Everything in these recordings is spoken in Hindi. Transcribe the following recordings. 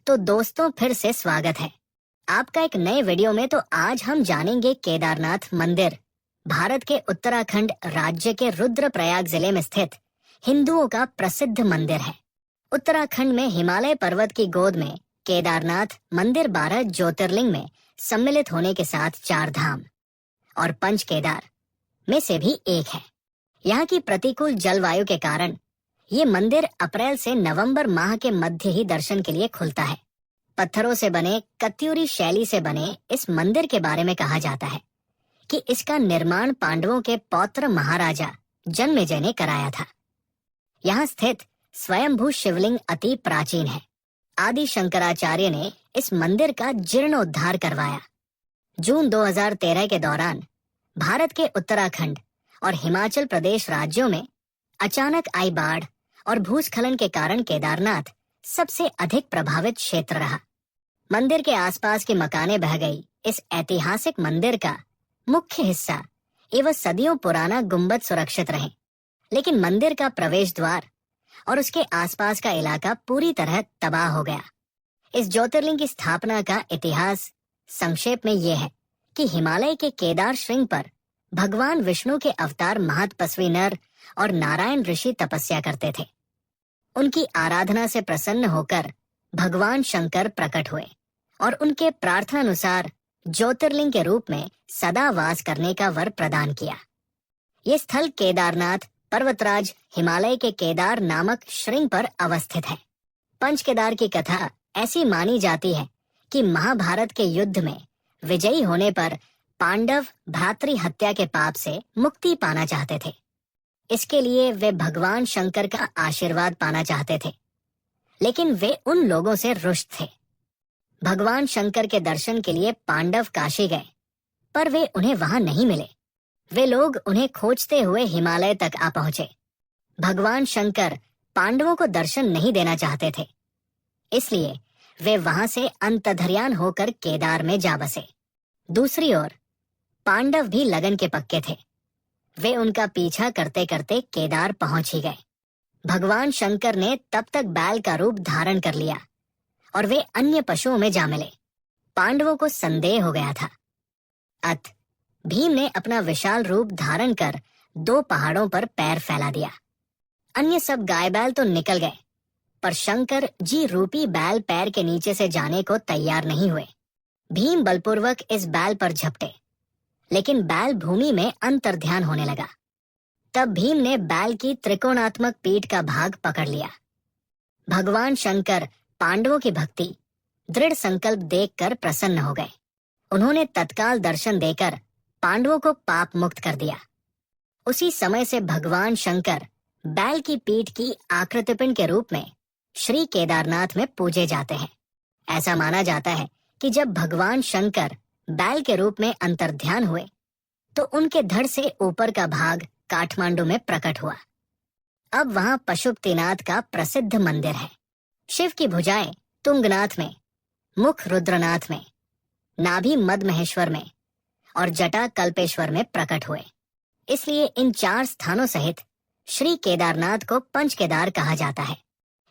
तो दोस्तों फिर से स्वागत है आपका एक नए वीडियो में। तो आज हम जानेंगे केदारनाथ मंदिर, भारत के उत्तराखंड राज्य के रुद्रप्रयाग जिले में स्थित हिंदुओं का प्रसिद्ध मंदिर है। उत्तराखंड में हिमालय पर्वत की गोद में केदारनाथ मंदिर 12 ज्योतिर्लिंग में सम्मिलित होने के साथ 4 धाम और पंच केदार में से भी एक है। यहाँ की प्रतिकूल जलवायु के कारण ये मंदिर अप्रैल से नवंबर माह के मध्य ही दर्शन के लिए खुलता है। पत्थरों से बने कत्यूरी शैली से बने इस मंदिर के बारे में कहा जाता है कि इसका निर्माण पांडवों के पौत्र महाराजा जन्मेजय ने कराया था। यहाँ स्थित स्वयंभू शिवलिंग अति प्राचीन है। आदि शंकराचार्य ने इस मंदिर का जीर्णोद्धार करवाया। जून 2013 के दौरान भारत के उत्तराखंड और हिमाचल प्रदेश राज्यों में अचानक आई बाढ़ और भूस्खलन के कारण केदारनाथ सबसे अधिक प्रभावित क्षेत्र रहा। मंदिर के आसपास की मकानें बह गई। इस ऐतिहासिक मंदिर का मुख्य हिस्सा एवं सदियों पुराना गुंबद सुरक्षित रहे, लेकिन मंदिर का प्रवेश द्वार और उसके आसपास का इलाका पूरी तरह तबाह हो गया। इस ज्योतिर्लिंग की स्थापना का इतिहास संक्षेप में यह है कि हिमालय के केदार श्रृंग पर भगवान विष्णु के अवतार महतपस्वी नर और नारायण ऋषि तपस्या करते थे। उनकी आराधना से प्रसन्न होकर भगवान शंकर प्रकट हुए और उनके प्रार्थनानुसार ज्योतिर्लिंग के रूप में सदा वास करने का वर प्रदान किया। ये स्थल केदारनाथ पर्वतराज हिमालय के केदार नामक श्रृंग पर अवस्थित है। पंच केदार की कथा ऐसी मानी जाती है कि महाभारत के युद्ध में विजयी होने पर पांडव भ्रातृ हत्या के पाप से मुक्ति पाना चाहते थे। इसके लिए वे भगवान शंकर का आशीर्वाद पाना चाहते थे, लेकिन वे उन लोगों से रुष्ट थे। भगवान शंकर के दर्शन के लिए पांडव काशी गए, पर वे उन्हें वहां नहीं मिले। वे लोग उन्हें खोजते हुए हिमालय तक आ पहुंचे। भगवान शंकर पांडवों को दर्शन नहीं देना चाहते थे, इसलिए वे वहां से अंतर्ध्यान होकर केदार में जा बसे। दूसरी ओर पांडव भी लगन के पक्के थे। वे उनका पीछा करते करते केदार पहुंच ही गए। भगवान शंकर ने तब तक बैल का रूप धारण कर लिया और वे अन्य पशुओं में जा मिले। पांडवों को संदेह हो गया था। अत भीम ने अपना विशाल रूप धारण कर 2 पहाड़ों पर पैर फैला दिया। अन्य सब गाय बैल तो निकल गए, पर शंकर जी रूपी बैल पैर के नीचे से जाने को तैयार नहीं हुए। भीम बलपूर्वक इस बैल पर झपटे, लेकिन बैल भूमि में अंतर्ध्यान होने लगा। तब भीम ने बैल की त्रिकोणात्मक पीठ का भाग पकड़ लिया। भगवान शंकर पांडवों की भक्ति दृढ़ संकल्प देखकर प्रसन्न हो गए। उन्होंने तत्काल दर्शन देकर पांडवों को पाप मुक्त कर दिया। उसी समय से भगवान शंकर बैल की पीठ की आकृतिपिंड के रूप में श्री केदारनाथ में पूजे जाते हैं। ऐसा माना जाता है कि जब भगवान शंकर बैल के रूप में अंतर्ध्यान हुए तो उनके धड़ से ऊपर का भाग काठमांडू में प्रकट हुआ। अब वहां पशुपतिनाथ का प्रसिद्ध मंदिर है। शिव की भुजाएं तुंगनाथ में, मुख रुद्रनाथ में, नाभि मदमहेश्वर में और जटा कल्पेश्वर में प्रकट हुए। इसलिए इन 4 स्थानों सहित श्री केदारनाथ को पंच केदार कहा जाता है।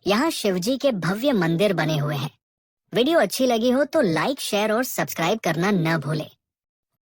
यहाँ शिवजी के भव्य मंदिर बने हुए हैं। वीडियो अच्छी लगी हो तो लाइक, शेयर और सब्सक्राइब करना न भूलें।